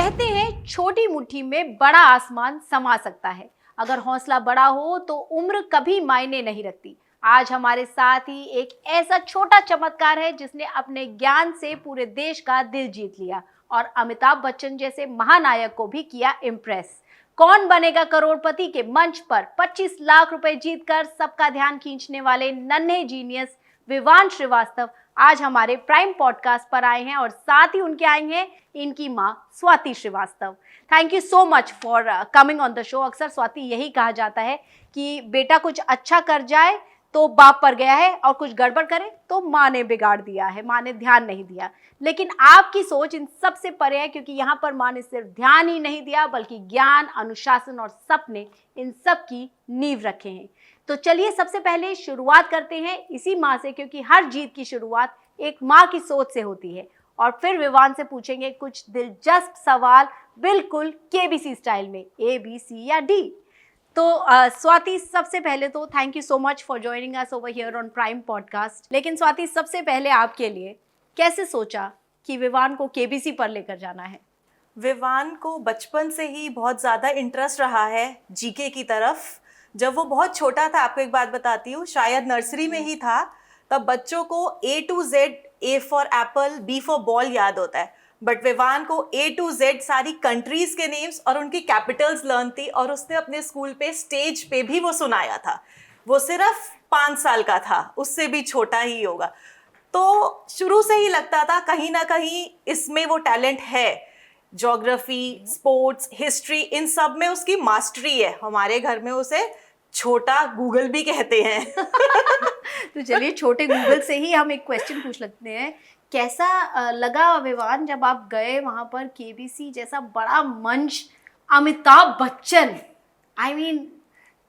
कहते हैं छोटी मुट्ठी में बड़ा आसमान समा सकता है। अगर हौसला बड़ा हो तो उम्र कभी मायने नहीं रखती। आज हमारे साथ ही एक ऐसा छोटा चमत्कार है जिसने अपने ज्ञान से पूरे देश का दिल जीत लिया और अमिताभ बच्चन जैसे महानायक को भी किया इम्प्रेस। कौन बनेगा करोड़पति के मंच पर 25 लाख रुपए जीतकर सबका ध्यान खींचने वाले नन्हे जीनियस विवान श्रीवास्तव आज हमारे प्राइम पॉडकास्ट पर आए हैं और साथ ही उनके आई हैं इनकी माँ Swati Shrivastava. Thank you so much for coming on the show. अक्सर स्वाति यही कहा जाता है कि बेटा कुछ अच्छा कर जाए तो बाप पर गया है और कुछ गड़बड़ करे तो माँ ने बिगाड़ दिया है, माँ ने ध्यान नहीं दिया। लेकिन आपकी सोच इन सब से परे है, क्योंकि यहाँ पर माँ ने सिर्फ ध्यान ही नहीं दिया बल्कि ज्ञान, अनुशासन और सपने इन सब की नींव रखे हैं। तो चलिए सबसे पहले शुरुआत करते हैं इसी माँ से, क्योंकि हर जीत की शुरुआत एक माँ की सोच से होती है। और फिर विवान से पूछेंगे कुछ दिलचस्प सवाल, बिल्कुल केबीसी स्टाइल में, ए बी सी या डी। तो स्वाति, सबसे पहले तो thank you so much for joining us over here on prime podcast. लेकिन स्वाति, सबसे पहले आपके लिए कैसे सोचा कि विवान को केबीसी पर लेकर जाना है? विवान को बचपन से ही बहुत ज़्यादा इंटरेस्ट रहा है जीके की तरफ। जब वो बहुत छोटा था, आपको एक बात बताती हूँ, शायद नर्सरी में ही था, तब बच्चों को A to Z, A for Apple, B for ball याद होता है, बट विवान को A to Z सारी कंट्रीज के नेम्स और उनकी कैपिटल्स लर्न थी और उसने अपने स्कूल पे स्टेज पे भी वो सुनाया था। वो सिर्फ 5 साल का था, उससे भी छोटा ही होगा। तो शुरू से ही लगता था कहीं ना कहीं इसमें वो टैलेंट है। ज्योग्राफी, स्पोर्ट्स, हिस्ट्री, इन सब में उसकी मास्टरी है। हमारे घर में उसे छोटा गूगल भी कहते हैं। तो चलिए छोटे गूगल से ही हम एक क्वेश्चन पूछ लेते हैं। कैसा लगा विवान जब आप गए वहां पर, केबीसी जैसा बड़ा मंच, अमिताभ बच्चन, आई मीन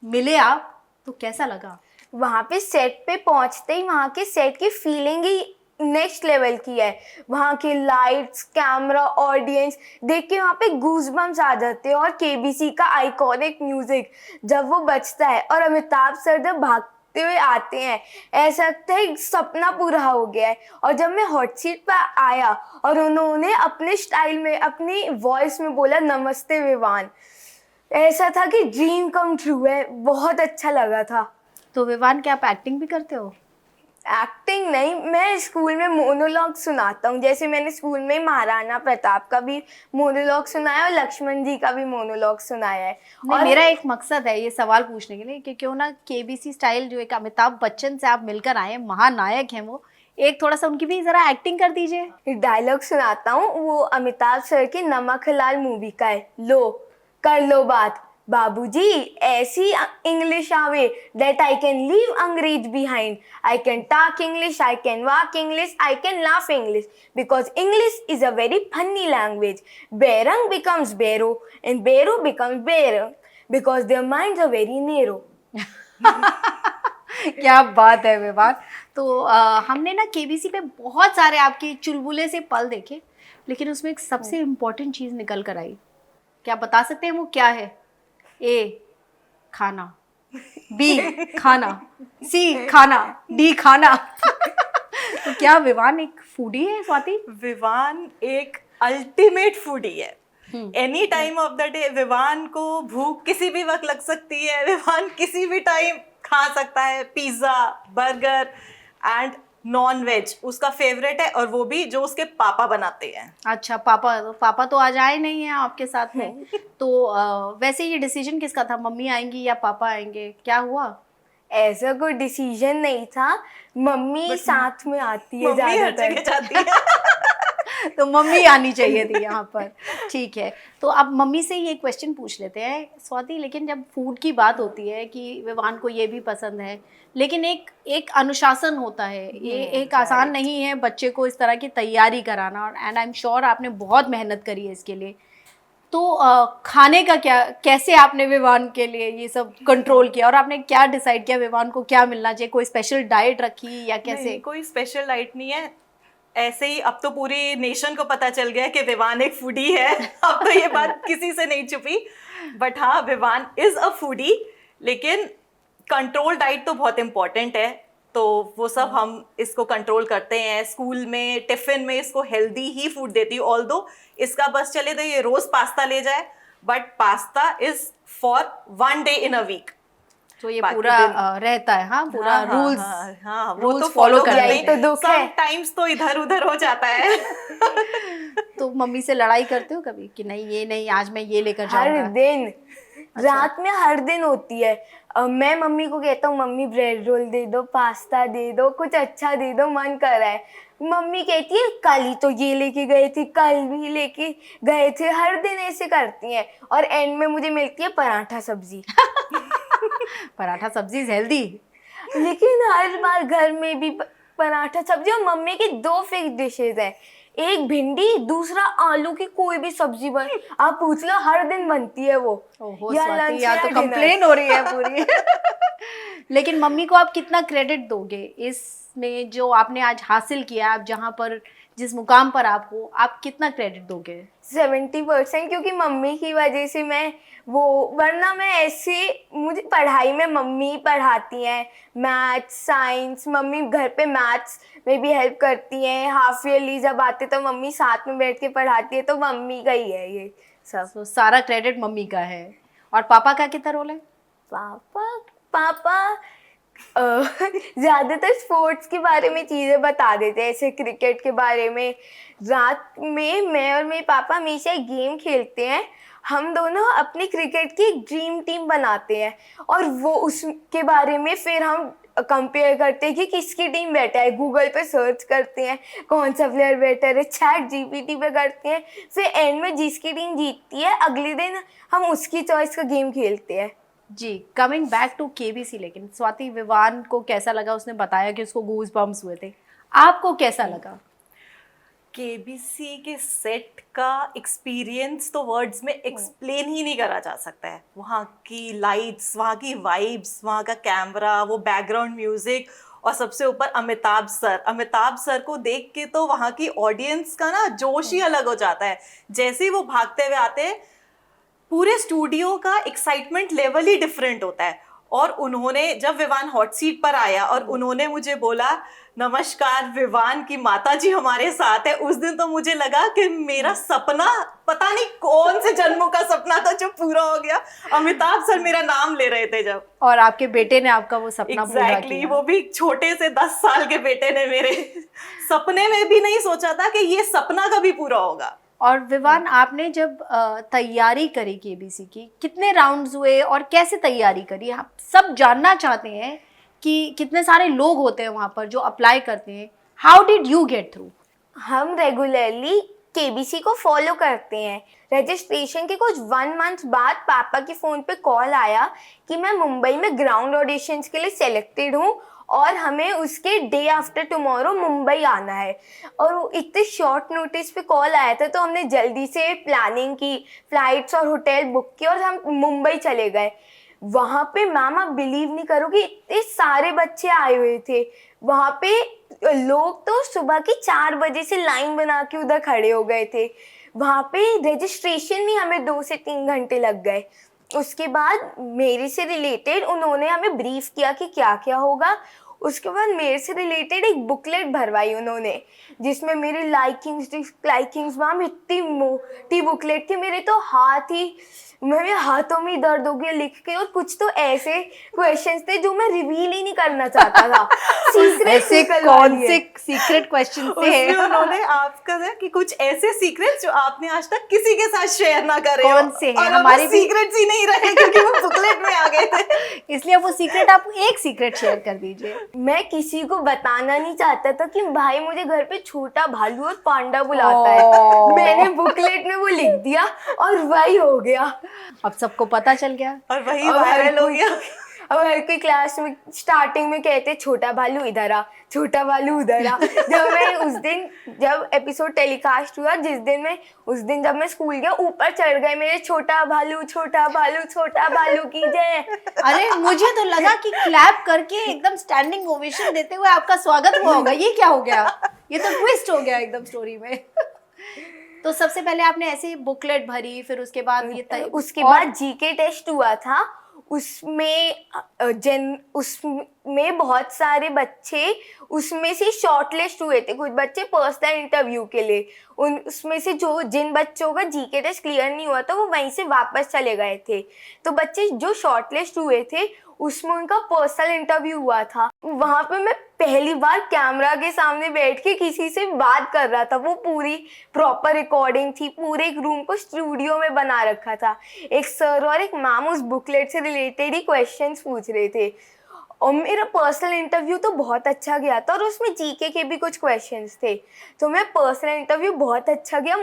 मिले आप, तो कैसा लगा? वहाँ पे सेट पे पहुँचते ही वहाँ के सेट की फीलिंग ही नेक्स्ट लेवल की है। वहाँ के लाइट्स, कैमरा, ऑडियंस देख के वहाँ पे गूज़बम्स आ जाते हैं। और केबीसी का आइकॉनिक म्यूजिक जब वो बजता है और अमिताभ सर जब भागते हुए आते हैं, ऐसा लगता है सपना पूरा हो गया है। और जब मैं हॉट सीट पर आया और उन्होंने अपने स्टाइल में, अपनी वॉइस में बोला नमस्ते विवान, ऐसा था कि ड्रीम कम ट्रू है। बहुत अच्छा लगा था। तो विवान, क्या आप एक्टिंग भी करते हो? एक्टिंग नहीं, मैं स्कूल में मोनोलॉग सुनाता हूँ। जैसे मैंने स्कूल में महाराणा प्रताप का भी मोनोलॉग सुनाया और लक्ष्मण जी का भी मोनोलॉग सुनाया है। और मेरा एक मकसद है ये सवाल पूछने के लिए कि क्यों ना केबीसी स्टाइल, जो एक अमिताभ बच्चन से आप मिलकर आए, महानायक हैं वो, एक थोड़ा सा उनकी भी जरा एक्टिंग कर दीजिए। डायलॉग सुनाता हूँ, वो अमिताभ सर की नमक हलाल मूवी का है। लो कर लो बात बाबूजी, ऐसी इंग्लिश आवे that I can leave अंग्रेज behind. I can talk English, I can walk English, I can laugh English, because English is a very funny language. Berang becomes Bero and Bero becomes Berang because their minds are very narrow. क्या बात है विवान। तो हमने ना KBC पे बहुत सारे आपके चुलबुले से पल देखे, लेकिन उसमें एक सबसे इम्पोर्टेंट चीज़ निकल कर आई। क्या बता सकते हैं वो क्या है? ए खाना, बी खाना, सी खाना, डी खाना। तो क्या विवान एक फूडी है स्वाति? विवान एक अल्टीमेट फूडी है। Any time of the day Vivaan को भूख किसी भी वक्त लग सकती है। विवान किसी भी टाइम खा सकता है pizza, burger and non veg उसका फेवरेट है, और वो भी जो उसके पापा बनाते हैं। अच्छा, पापा तो आज आए नहीं हैं आपके साथ में। तो वैसे ये डिसीजन किसका था, मम्मी आएंगी या पापा आएंगे, क्या हुआ? ऐसा कोई डिसीजन नहीं था, मम्मी साथ में आती है ज्यादातर। तो मम्मी आनी चाहिए थी यहाँ पर। ठीक है, तो अब मम्मी से ये क्वेश्चन पूछ लेते हैं स्वाति। लेकिन जब फूड की बात होती है कि विवान को ये भी पसंद है, लेकिन एक अनुशासन होता है, ये एक आसान नहीं है बच्चे को इस तरह की तैयारी कराना। एंड आई एम श्योर आपने बहुत मेहनत करी है इसके लिए। तो खाने का क्या, कैसे आपने विवान के लिए ये सब कंट्रोल किया और आपने क्या डिसाइड किया विवान को क्या मिलना चाहिए? कोई स्पेशल डाइट रखी या कैसे? नहीं, कोई स्पेशल डाइट नहीं है, ऐसे ही। अब तो पूरी नेशन को पता चल गया कि विवान एक फूडी है। अब तो ये बात किसी से नहीं छुपी। बट हाँ, विवान इज अ फूडी, लेकिन कंट्रोल डाइट तो बहुत इम्पोर्टेंट है। तो वो सब हम इसको कंट्रोल करते हैं। स्कूल में टिफिन में इसको हेल्दी ही फूड देती हूँ, ऑल्दो इसका बस चले तो ये रोज पास्ता ले जाए, but pasta is for 1 day in a week। तो ये बाकी पूरा दिन- रहता है, हाँ पूरा रूल्स हाँ, वो rules तो follow फॉलो करते करते हैं। तो दुख है। समटाइम्स तो इधर उधर हो जाता है। तो मम्मी से लड़ाई करते हो कभी कि नहीं ये नहीं, आज मैं ये लेकर हर जाऊंगा? दिन रात में हर दिन होती है। मैं मम्मी को कहता हूँ मम्मी ब्रेड रोल दे दो, पास्ता दे दो, कुछ अच्छा दे दो, मन कर रहा है। मम्मी कहती है कल ही तो ये लेके गए थे, कल भी लेके गए थे, हर दिन ऐसे करती हैं। और एंड में मुझे मिलती है पराठा सब्जी। पराठा सब्जी हेल्दी। लेकिन हर बार घर में भी पराठा सब्जी। और मम्मी की 2 फिक्स डिशेज हैं, एक भिंडी, दूसरा आलू की कोई भी सब्जी बन, आप पूछ लो हर दिन बनती है वो। ओहो या स्वाति, lunch यहाँ या तो dinner। कंप्लेन हो रही है पूरी। लेकिन मम्मी को आप कितना क्रेडिट दोगे इसमें जो आपने आज हासिल किया, आप जहाँ पर जिस मुकाम पर आप हो, आप कितना क्रेडिट दोगे? 70%, क्योंकि मम्मी की वजह से मैं वो, वरना मैं ऐसे, मुझे पढ़ाई में मम्मी पढ़ाती हैं, मैथ्स साइंस, मम्मी घर पे मैथ्स में भी हेल्प करती हैं, हाफ ईयरली जब आते तो मम्मी साथ में बैठ के पढ़ाती है, तो मम्मी का ही है ये सब। तो सारा क्रेडिट मम्मी का है। और पापा का कितना रोल है? पापा ज़्यादातर स्पोर्ट्स के बारे में चीज़ें बता देते हैं, ऐसे क्रिकेट के बारे में। रात में मैं और मेरे पापा हमेशा एक गेम खेलते हैं, हम दोनों अपनी क्रिकेट की एक ड्रीम टीम बनाते हैं, और वो उसके बारे में फिर हम कंपेयर करते हैं कि किसकी टीम बेटर है, गूगल पे सर्च करते हैं कौन सा प्लेयर बेटर है, चैट जीपीटी पे करते हैं, फिर एंड में जिसकी टीम जीतती है अगले दिन हम उसकी चॉइस का गेम खेलते हैं। जी, कमिंग बैक टू केबीसी, लेकिन स्वाति विवान को कैसा लगा? उसने बताया कि उसको गूज बम्स हुए थे, आपको कैसा लगा? केबीसी के सेट का एक्सपीरियंस तो वर्ड्स में एक्सप्लेन ही नहीं करा जा सकता है। वहाँ की लाइट्स, वहाँ की वाइब्स, वहाँ का कैमरा, वो बैकग्राउंड म्यूजिक, और सबसे ऊपर अमिताभ सर को देख के तो वहाँ की ऑडियंस का ना जोश ही अलग हो जाता है। जैसे ही वो भागते हुए आते हैं, पूरे स्टूडियो का एक्साइटमेंट लेवल ही डिफरेंट होता है। और उन्होंने जब विवान हॉट सीट पर आया और उन्होंने मुझे बोला नमस्कार विवान की माता जी हमारे साथ है, उस दिन तो मुझे लगा कि मेरा सपना, पता नहीं कौन से जन्मों का सपना था जो पूरा हो गया। अमिताभ सर मेरा नाम ले रहे थे जब, और आपके बेटे ने आपका वो सपना पूरा किया। वो भी छोटे से 10 साल के बेटे ने मेरे सपने में भी नहीं सोचा था कि ये सपना कभी पूरा होगा। और विवान, आपने जब तैयारी करी केबीसी की, कितने राउंड्स हुए और कैसे तैयारी करी? आप सब जानना चाहते हैं कि कितने सारे लोग होते हैं वहाँ पर जो अप्लाई करते हैं। How did you get through? हम रेगुलरली केबीसी को फॉलो करते हैं। रजिस्ट्रेशन के कुछ 1 मंथ बाद पापा के फ़ोन पे कॉल आया कि मैं मुंबई में ग्राउंड ऑडिशंस के लिए सेलेक्टेड हूँ और हमें उसके डे आफ्टर टुमारो मुंबई आना है। और वो इतने शॉर्ट नोटिस पे कॉल आया था, तो हमने जल्दी से प्लानिंग की, फ्लाइट्स और होटल बुक किए और हम मुंबई चले गए। वहाँ पे मैम आप बिलीव नहीं करोगे, इतने सारे बच्चे आए हुए थे। वहाँ पे लोग तो सुबह की 4 बजे से लाइन बना के उधर खड़े हो गए थे। वहाँ पे रजिस्ट्रेशन में हमें 2 से 3 घंटे लग गए। उसके बाद मेरे से रिलेटेड उन्होंने हमें ब्रीफ किया कि क्या क्या होगा। उसके बाद मेरे से रिलेटेड एक बुकलेट भरवाई उन्होंने, जिसमें मेरी लाइकिंग्स मैम इतनी मोटी बुकलेट थी, मेरे हाथों में दर्द हो गया लिख के। और कुछ तो ऐसे क्वेश्चंस थे जो मैं रिवील ही नहीं करना चाहता था। ऐसे कौन से सीक्रेट क्वेश्चन थे? उन्होंने आपका था कि कुछ ऐसे सीक्रेट्स जो आपने आज तक किसी के साथ शेयर ना करे, कौन से हैं? और हमारे भी सीक्रेट्स ही नहीं रहे क्योंकि वो बुकलेट में आ गए थे। इसलिए वो सीक्रेट, आप एक सीक्रेट शेयर कर दीजिए। मैं किसी को बताना नहीं चाहता था कि भाई मुझे घर पे छोटा भालू और पांडा बुलाता है। मैंने बुकलेट में वो लिख दिया और वही हो गया। अब सबको पता चल गया और वही वायरल हो गया। अब हर कोई क्लास में स्टार्टिंग में कहते छोटा भालू इधर आ, छोटा भालू उधर आ। जब एपिसोड टेलीकास्ट हुआ, उस दिन जब मैं स्कूल गया, ऊपर चढ़ गए मेरे छोटा भालू की जय। अरे मुझे तो लगा कि क्लैप करके एकदम स्टैंडिंग ओवेशन देते हुए आपका स्वागत हुआ होगा। ये क्या हो गया? ये तो ट्विस्ट हो गया एकदम स्टोरी में। तो सबसे पहले आपने ऐसे बुकलेट भरी, फिर उसके बाद उसके बाद जीके टेस्ट हुआ था। उसमें बहुत सारे बच्चे उसमें से शॉर्टलिस्ट हुए थे, कुछ बच्चे पर्सनल इंटरव्यू के लिए। उसमें से जिन बच्चों का जीके टेस्ट क्लियर नहीं हुआ था वो वहीं से वापस चले गए थे। तो बच्चे जो शॉर्टलिस्ट हुए थे उसमें उनका पर्सनल इंटरव्यू हुआ था। वहाँ पे मैं पहली बार कैमरा के सामने बैठ के किसी से बात कर रहा था। वो पूरी प्रॉपर रिकॉर्डिंग थी, पूरे एक रूम को स्टूडियो में बना रखा था। एक सर और एक मैम उस बुकलेट से रिलेटेड ही क्वेश्चंस पूछ रहे थे और मेरा पर्सनल इंटरव्यू तो बहुत अच्छा गया था और उसमें जीके के भी कुछ क्वेश्चंस थे। तो मैं पर्सनल इंटरव्यू बहुत अच्छा गया,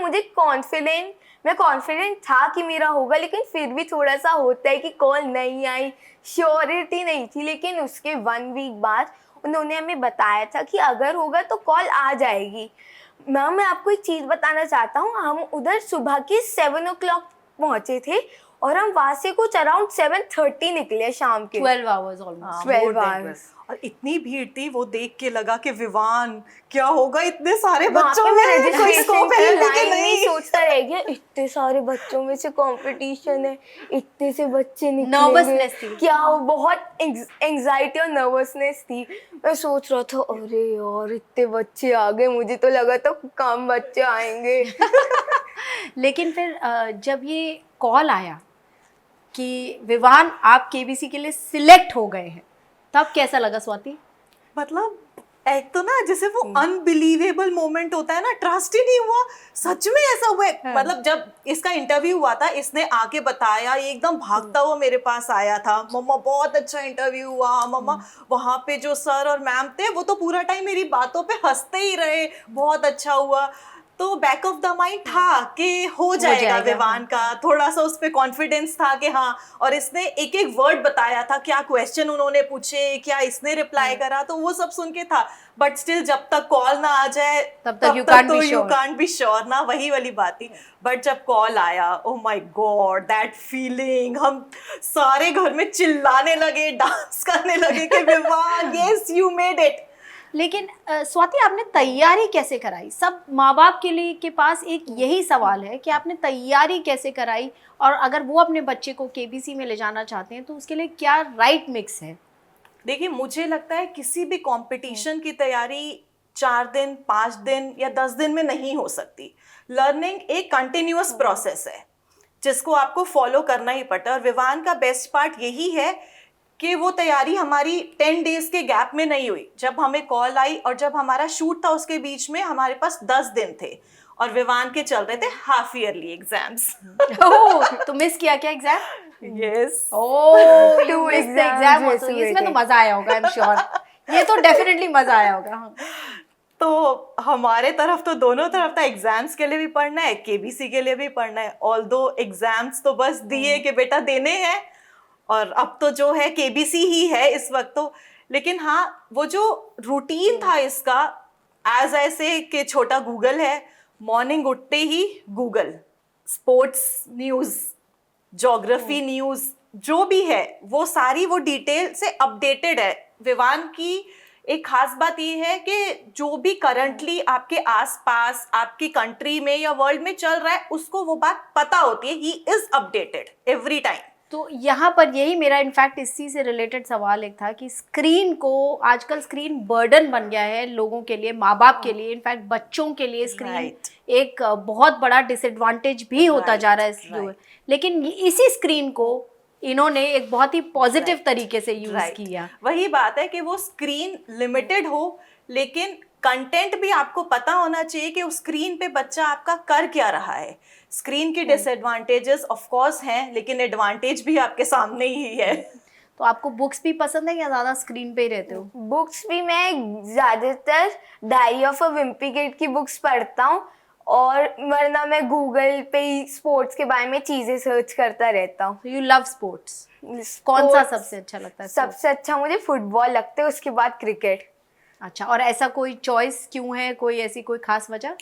मैं कॉन्फिडेंट था कि मेरा होगा, लेकिन फिर भी थोड़ा सा होता है कि कॉल नहीं आई, श्योरिटी नहीं थी। लेकिन उसके 1 वीक बाद उन्होंने हमें बताया था कि अगर होगा तो कॉल आ जाएगी। मैम मैं आपको एक चीज़ बताना चाहता हूँ, हम उधर सुबह के 7 o'clock पहुँचे थे और हम वहाँ से कुछ अराउंड 7:30 निकले शाम के। 12 आवर्स ऑलमोस्ट। 12 hours। और इतनी भीड़ थी, वो देख के लगा कि विवान क्या होगा इतने सारे वहाँ बच्चों पे में, मैं कोई registration स्कोप की है भी कि लाइन में ही नहीं। सोचता रह गया, इतने सारे बच्चों में से कंपटीशन है, इतने से बच्चे निकलेंगे, Nervousness थी। क्या हो, बहुत एंजाइटी और नर्वसनेस थी। मैं सोच रहा था अरे यार इतने बच्चे आ गए, मुझे तो लगा था कम बच्चे आएंगे। लेकिन फिर जब ये कॉल आया कि विवान आप केबीसी के लिए सिलेक्ट हो गए हैं, तब कैसा लगा स्वाति? मतलब एक तो ना जैसे वो अनबिलीवेबल मोमेंट होता है ना, ट्रस्ट ही नहीं हुआ, सच में ऐसा हुआ है। हाँ। मतलब जब इसका इंटरव्यू हुआ था, इसने आके बताया, ये एकदम भागता हुआ मेरे पास आया था, मम्मा बहुत अच्छा इंटरव्यू हुआ मम्मा। वहाँ पे जो सर और मैम थे वो तो पूरा टाइम मेरी बातों पे हंसते ही रहे, बहुत अच्छा हुआ। तो बैक ऑफ द माइंड था कि हो जाएगा विवान का, थोड़ा सा उस पर कॉन्फिडेंस था कि हाँ। और इसने एक एक वर्ड बताया था, क्या क्वेश्चन उन्होंने पूछे, क्या इसने रिप्लाई करा, तो वो सब सुन के था। बट स्टिल जब तक कॉल ना आ जाए तब तक you can't be you sure। Can't be sure ना, वही वाली बात थी। बट जब कॉल आया, oh my God that feeling, हम सारे घर में चिल्लाने लगे, डांस करने लगे कि Vivaan yes you made it. लेकिन स्वाति आपने तैयारी कैसे कराई? सब माँ बाप के लिए के पास एक यही सवाल है कि आपने तैयारी कैसे कराई, और अगर वो अपने बच्चे को केबीसी में ले जाना चाहते हैं तो उसके लिए क्या राइट मिक्स है? देखिए मुझे लगता है किसी भी कंपटीशन की तैयारी 4 दिन 5 दिन या 10 दिन में नहीं हो सकती। लर्निंग एक कंटिन्यूअस प्रोसेस है जिसको आपको फॉलो करना ही पड़ता है। और विवान का बेस्ट पार्ट यही है कि वो तैयारी हमारी 10 डेज के गैप में नहीं हुई। जब हमें कॉल आई और जब हमारा शूट था उसके बीच में हमारे पास 10 दिन थे और विवान के चल रहे थे हाफ ईयरली एग्जाम्स। तो मिस किया क्या exam? Yes. Oh you Two miss the exams exam miss also. हुए इसमें तो थे। मजा आया होगा, आई एम श्योर। ये तो डेफिनेटली मजा आया होगा। हाँ। तो हमारे तरफ तो दोनों तरफ था, एग्जाम्स के लिए भी पढ़ना है, केबीसी के लिए भी पढ़ना है। ऑल्दो एग्जाम्स तो बस दिए कि बेटा देने हैं, और अब तो जो है केबीसी ही है इस वक्त तो। लेकिन हाँ वो जो रूटीन था इसका, एज ऐसे कि छोटा गूगल है, मॉर्निंग उठते ही Google, sports news, geography news, जो भी है वो सारी वो डिटेल से अपडेटेड है। विवान की एक खास बात ये है कि जो भी करंटली आपके आसपास आपकी कंट्री में या वर्ल्ड में चल रहा है उसको वो बात पता होती है। He is updated every time. तो यहाँ पर यही मेरा इनफैक्ट इसी से रिलेटेड सवाल एक था कि स्क्रीन को, आजकल स्क्रीन बर्डन बन गया है लोगों के लिए, माँ बाप के लिए, इनफैक्ट बच्चों के लिए स्क्रीन Right. एक बहुत बड़ा डिसएडवांटेज भी होता जा रहा है Right. लेकिन इसी स्क्रीन को इन्होंने एक बहुत ही पॉजिटिव Right. तरीके से यूज Right. किया। वही बात है कि वो स्क्रीन लिमिटेड हो लेकिन कंटेंट भी आपको पता होना चाहिए कि उस स्क्रीन पे बच्चा आपका कर क्या रहा है। स्क्रीन के डिसएडवांटेजेस ऑफ कोर्स हैं लेकिन एडवांटेज भी आपके सामने ही है। तो आपको बुक्स भी पसंद है या ज़्यादा स्क्रीन पे ही रहते हो? बुक्स भी मैं ज़्यादातर diary of a Wimpy kid की बुक्स पढ़ता हूँ, और वरना मैं गूगल पे ही स्पोर्ट्स के बारे में चीज़ें सर्च करता रहता हूँ। You love sports. कौन सा सबसे अच्छा लगता है? सबसे अच्छा मुझे फुटबॉल लगता है, उसके बाद क्रिकेट। अच्छा, और ऐसा कोई चॉइस क्यों है? कोई ऐसी कोई खास वजह?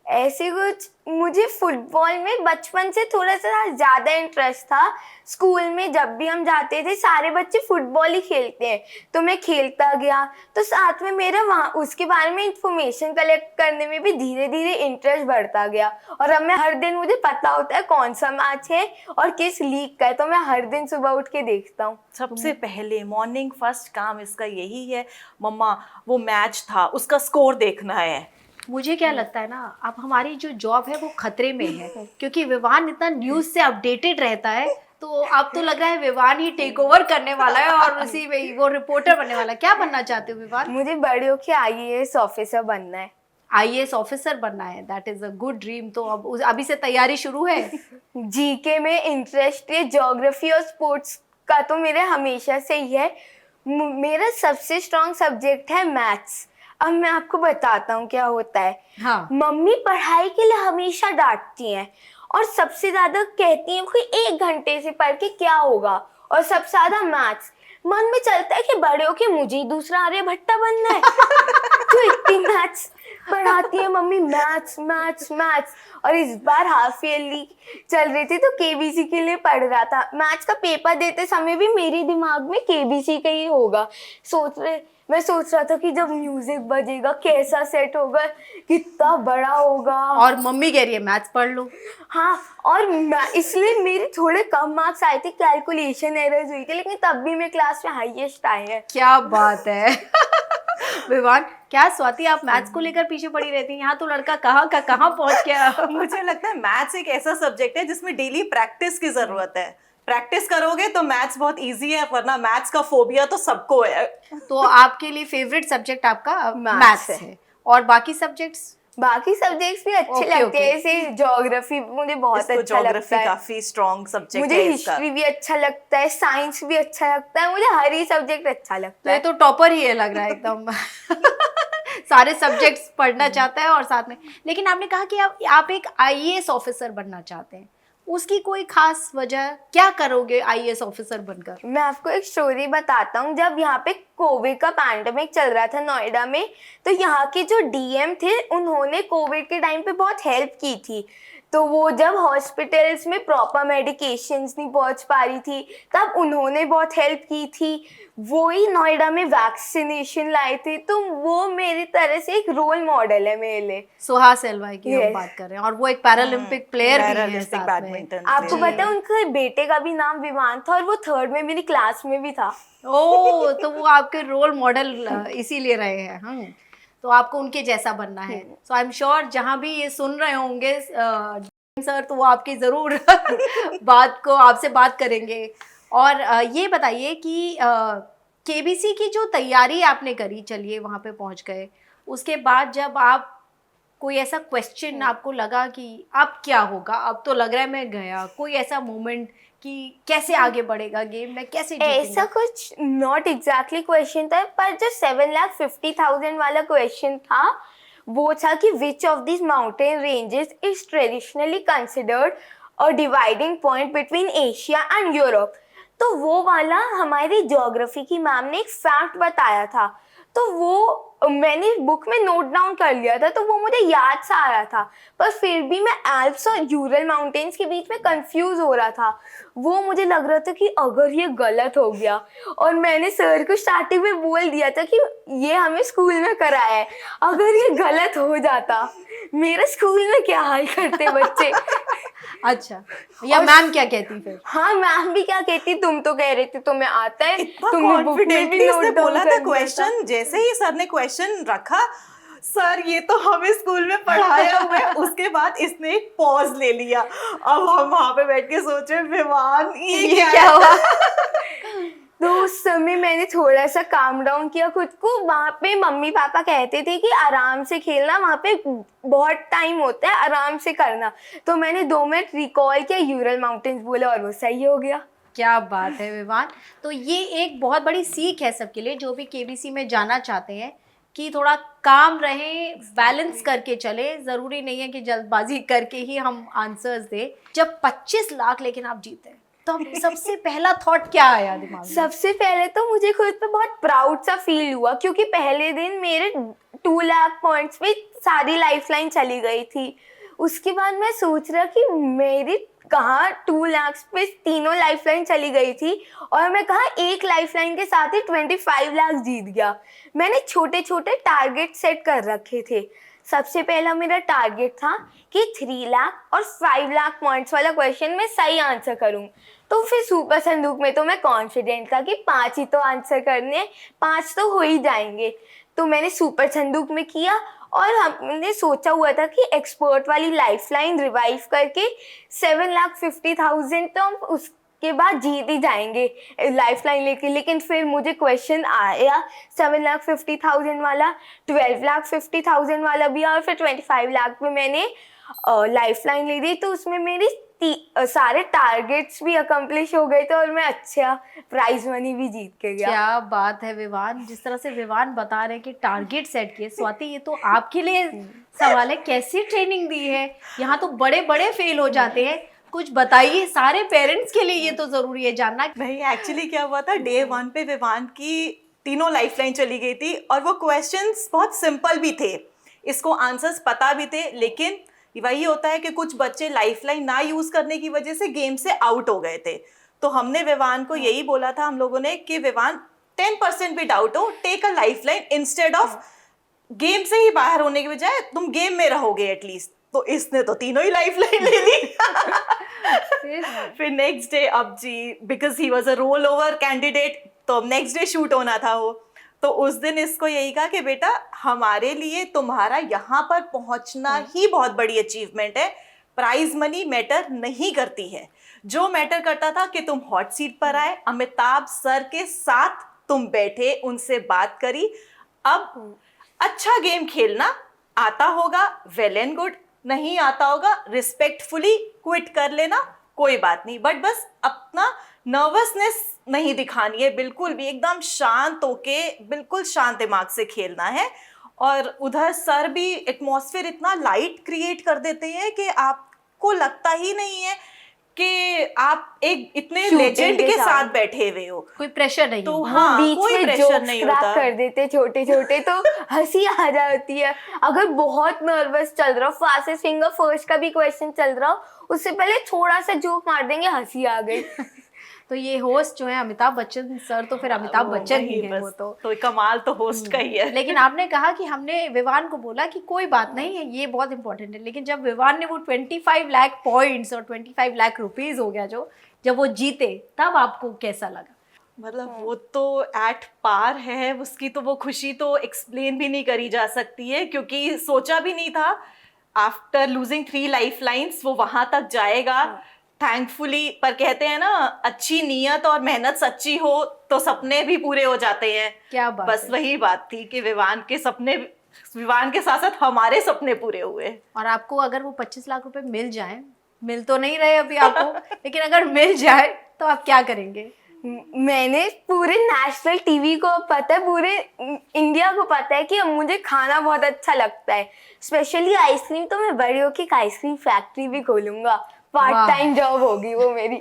ऐसे कुछ, मुझे फुटबॉल में बचपन से थोड़ा सा ज़्यादा इंटरेस्ट था। स्कूल में जब भी हम जाते थे सारे बच्चे फुटबॉल ही खेलते हैं, तो मैं खेलता गया, तो साथ में मेरा वहाँ उसके बारे में इंफॉर्मेशन कलेक्ट करने में भी धीरे धीरे इंटरेस्ट बढ़ता गया। और अब मैं हर दिन, मुझे पता होता है कौन सा मैच है और किस लीग का है, तो मैं हर दिन सुबह उठ के देखता हूँ। सबसे पहले मॉर्निंग फर्स्ट काम इसका यही है, मम्मा वो मैच था उसका स्कोर देखना है। मुझे क्या लगता है ना, अब हमारी जो जॉब है वो खतरे में है, क्योंकि विवान इतना न्यूज से अपडेटेड रहता है, तो अब तो लग रहा है विवान ही टेक ओवर करने वाला है और उसी में ही वो रिपोर्टर बनने वाला है। क्या बनना चाहते हो विवान? मुझे बड़े होके IAS ऑफिसर बनना है। IAS ऑफिसर बनना है, that is a good dream. तो अब अभी से तैयारी शुरू है? GK में इंटरेस्ट है, ज्योग्राफी और स्पोर्ट्स का तो मेरे हमेशा से ही है। मेरा सबसे स्ट्रॉन्ग सब्जेक्ट है मैथ्स। अब मैं आपको बताता हूँ क्या होता है। हाँ। मम्मी पढ़ाई के लिए हमेशा डांटती हैं और सबसे ज्यादा कहती हैं कि 1 घंटे से पढ़ के क्या होगा, और सबसे ज्यादा मैथ्स। मन में चलता है कि बड़े होके मुझे ही दूसरा आर्यभट्टा बनना है। तो इतनी मैथ्स पढ़ाती है मम्मी, मैथ्स मैथ्स मैथ्स। और इस बार हाफ ईयरली चल रही थी तो KBC के लिए पढ़ रहा था। मैथ्स का पेपर देते समय भी मेरे दिमाग में KBC का ही होगा। मैं सोच रहा था कि जब म्यूजिक बजेगा कैसा सेट होगा, कितना बड़ा होगा। और मम्मी कह रही है मैथ्स पढ़ लो। हाँ, और इसलिए मेरे थोड़े कम मार्क्स आए थे, कैलकुलेशन एरर्स हुई थी, लेकिन तब भी मैं क्लास में हाईएस्ट आए हैं। क्या बात है। विवान, क्या स्वाति आप मैथ्स को लेकर पीछे पड़ी रहती हैं? यहाँ तो लड़का कहाँ का कहाँ पहुँच गया। मुझे लगता है मैथ्स एक ऐसा सब्जेक्ट है जिसमें डेली प्रैक्टिस की जरूरत है। प्रैक्टिस करोगे तो मैथ्स बहुत इजी है, वरना मैथ्स का फोबिया तो सबको है। तो आपके लिए फेवरेट सब्जेक्ट आपका मैथ्स है, और बाकी सब्जेक्ट्स? बाकी सब्जेक्ट्स भी अच्छे Okay, लगते हैं। okay. जैसे ज्योग्राफी मुझे बहुत अच्छा लगता ज्योग्राफी है, काफी स्ट्रॉन्ग सब्जेक्ट मुझे है इसका। हिस्ट्री भी अच्छा लगता है, साइंस भी अच्छा लगता है, मुझे हर ही सब्जेक्ट अच्छा तो लगता ये है। तो टॉपर ही है लग रहा है एकदम। सारे सब्जेक्ट्स पढ़ना चाहता है और साथ में, लेकिन आपने कहा कि आप एक IAS ऑफिसर बनना चाहते हैं, उसकी कोई खास वजह? क्या करोगे IAS ऑफिसर बनकर? मैं आपको एक स्टोरी बताता हूँ। जब यहाँ पे कोविड का पैंडेमिक चल रहा था नोएडा में, तो यहाँ के जो DM थे उन्होंने कोविड के टाइम पे बहुत हेल्प की थी। तो वो जब हॉस्पिटल्स में प्रॉपर मेडिकेशंस नहीं पहुँच पा रही थी, तब उन्होंने बहुत हेल्प की थी। वो ही नोएडा में वैक्सीनेशन लाए थे, तो वो मेरी तरह से एक रोल मॉडल है मेरे लिए। सुहास एलवाई की हम Yes. बात कर रहे हैं, और वो एक पैरालंपिक प्लेयर भी है पैरालिम्पिक साथ में। बैडमिंटन आपको प्लेयर। पता है उनके बेटे का भी नाम विवान था, और वो 3rd में मेरी क्लास में भी था। ओ, तो वो आपके रोल मॉडल इसीलिए रहे हैं। हम तो आपको उनके जैसा बनना है। सो आई एम श्योर जहाँ भी ये सुन रहे होंगे सर, तो वो आपकी जरूर आपसे बात करेंगे। और ये बताइए कि KBC की जो तैयारी आपने करी, चलिए वहाँ पे पहुँच गए, उसके बाद जब आप कोई ऐसा क्वेश्चन आपको लगा कि अब क्या होगा, अब तो लग रहा है मैं गया, कोई ऐसा मोमेंट कि कैसे आगे बढ़ेगा गेम, मैं कैसे ऐसा जीतूंगा? कुछ नॉट एग्जैक्टली क्वेश्चन था, पर जो 7,50,000 वाला क्वेश्चन था वो था कि which of this mountain ranges is traditionally considered a dividing point between Asia and Europe. तो वो वाला हमारी ज्योग्राफी की मैम ने एक फैक्ट बताया था, तो वो मैंने बुक में नोट डाउन कर लिया था, तो वो मुझे याद सा आ रहा था, पर फिर भी मैं एल्प्स और यूरल माउंटेन्स के बीच में कंफ्यूज हो रहा था। वो मुझे लग रहा था कि अगर ये गलत हो गया, और मैंने सर को स्टार्टिंग में बोल दिया था कि ये हमें स्कूल में कराया है, अगर ये गलत हो जाता मेरे स्कूल में क्या हाल करते बच्चे। अच्छा, या मैम क्या कहती फिर? हाँ, मैम भी क्या कहती, तुम तो कह रहे थे तुम्हें आता है, इतना तुमने बुक में भी कॉन्फिडेंटली नोट उसने डाउन बोला कर था दिया क्वेश्चन। जैसे ही सर ने क्वेश्चन रखा, सर ये तो हमें स्कूल में पढ़ाया हुआ है, उसके बाद इसने एक पॉज ले लिया। अब हम वहां पे बैठ के सोचे विवान ये क्या हुआ? तो उस समय मैंने थोड़ा सा काम डाउन किया खुद को। वहाँ पे मम्मी पापा कहते थे कि आराम से खेलना, वहाँ पे बहुत टाइम होता है, आराम से करना। तो मैंने 2 मिनट रिकॉल किया, यूरल माउंटेन्स बोला, और वो सही हो गया। क्या बात है विवान। तो ये एक बहुत बड़ी सीख है सबके लिए जो भी KBC में जाना चाहते हैं, कि थोड़ा काम रहे, बैलेंस करके चले। ज़रूरी नहीं है कि जल्दबाजी करके ही हम आंसर्स दें। जब 25 लाख लेकिन आप जीते, तब सबसे पहला थॉट क्या आया दिमाग में? सबसे पहले तो मुझे खुद पे बहुत प्राउड सा फील हुआ, क्योंकि पहले दिन मेरे 2 लाख पॉइंट्स पे सारी लाइफलाइन चली गई थी। उसके बाद मैं सोच रहा कि मेरी कहाँ 2 लाख पे तीनों लाइफलाइन चली गई थी और मैं कहाँ एक लाइफलाइन के साथ ही 25 लाख जीत गया। मैंने छोटे छोटे टारगेट सेट कर रखे थे। सबसे पहला मेरा टारगेट था कि 3 लाख और 5 लाख पॉइंट्स वाला क्वेश्चन मैं सही आंसर करूं। तो फिर सुपर संदूक में तो मैं कॉन्फिडेंट था कि 5 ही तो आंसर करने हैं, 5 तो हो ही जाएंगे। तो मैंने सुपर संदूक में किया और हमने सोचा हुआ था कि एक्सपर्ट वाली लाइफलाइन रिवाइव करके 7,50,000 तो हम उसके बाद जीत ही जाएंगे लाइफलाइन लेके। लेकिन फिर मुझे क्वेश्चन आया 7,50,000 वाला, 12,50,000 वाला भी और फिर 25 लाख में मैंने लाइफलाइन ले दी। तो उसमें मेरी सारे टारगेट्स भी अकम्प्लिश हो गए थे और मैं अच्छा प्राइज मनी भी जीत के गया। क्या बात है विवान, जिस तरह से विवान बता रहे हैं कि टारगेट सेट किए। स्वाति, ये तो आपके लिए सवाल है, कैसी ट्रेनिंग दी है? यहाँ तो बड़े बड़े फेल हो जाते हैं, कुछ बताइए, सारे पेरेंट्स के लिए ये तो जरूरी है जानना। नहीं, एक्चुअली क्या हुआ था, डे 1 पे विवान की तीनों लाइफलाइन चली गई थी और वो क्वेश्चंस बहुत सिंपल भी थे, इसको आंसर्स पता भी थे। लेकिन वही होता है कि कुछ बच्चे लाइफलाइन ना यूज करने की वजह से गेम से आउट हो गए थे। तो हमने विवान को यही बोला था हम लोगों ने कि विवान 10% भी डाउट हो, take a lifeline instead of game से ही बाहर होने के बजाय तुम गेम में रहोगे एटलीस्ट। तो इसने तो तीनों ही लाइफलाइन ले ली। फिर नेक्स्ट डे अब जी, because he was a roll over candidate, तो अब नेक्स्ट डे शूट होना था वो। तो उस दिन इसको यही कहा कि बेटा हमारे लिए तुम्हारा यहाँ पर पहुँचना ही बहुत बड़ी अचीवमेंट है, प्राइज मनी मैटर नहीं करती है। जो मैटर करता था कि तुम हॉट सीट पर आए, अमिताभ सर के साथ तुम बैठे, उनसे बात करी। अब अच्छा गेम खेलना आता होगा वेल एंड गुड, नहीं आता होगा रिस्पेक्टफुली क्विट कर लेना, कोई बात नहीं, बट बस अपना नर्वसनेस नहीं दिखानी है, बिल्कुल भी एकदम शांत होके बिल्कुल शांत दिमाग से खेलना है। और उधर सर भी एटमॉस्फेयर इतना लाइट क्रिएट कर देते हैं कि आपको लगता ही नहीं है कि आप एक इतने लेजेंड के साथ बैठे हुए हो, कोई प्रेशर नहीं। तो वो हाँ, बीच कोई में प्रेशर जोक्स नहीं क्रैक होता। कर देते छोटे छोटे, तो हंसी आ जाती है। अगर बहुत नर्वस चल रहा हो, फास्टेस्ट फिंगर फर्स्ट का भी क्वेश्चन चल रहा हो, उससे पहले थोड़ा सा जोक मार देंगे, हंसी आ गई। तो ये होस्ट जो है अमिताभ बच्चन सर, तो फिर अमिताभ बच्चन ही है वो तो कमाल तो होस्ट का ही है। लेकिन आपने कहा कि हमने विवान को बोला कि कोई बात नहीं है, ये बहुत इंपॉर्टेंट है। लेकिन जब विवान ने वो 25 लाख पॉइंट्स और 25 लाख रुपीस हो गया जब वो जीते, तब आपको कैसा लगा? मतलब वो तो एट पार है, उसकी तो वो खुशी तो एक्सप्लेन भी नहीं करी जा सकती है, क्योंकि सोचा भी नहीं था आफ्टर लूजिंग 3 लाइफलाइंस वो वहां तक जाएगा थैंकफुली। पर कहते हैं ना, अच्छी नीयत और मेहनत सच्ची हो तो सपने भी पूरे हो जाते हैं। क्या बात बस है। वही बात थी कि विवान के साथ साथ हमारे सपने पूरे हुए। और आपको अगर वो 25 लाख रुपए मिल जाए, मिल तो नहीं रहे अभी आपको, लेकिन अगर मिल जाए तो आप क्या करेंगे? मैंने पूरे नेशनल टीवी को पता है, पूरे इंडिया को पता है कि अब मुझे खाना बहुत अच्छा लगता है, स्पेशली आइसक्रीम। तो मैं बड़ी होकर एक आइसक्रीम फैक्ट्री भी खोलूंगा, पार्ट टाइम जॉब होगी वो मेरी।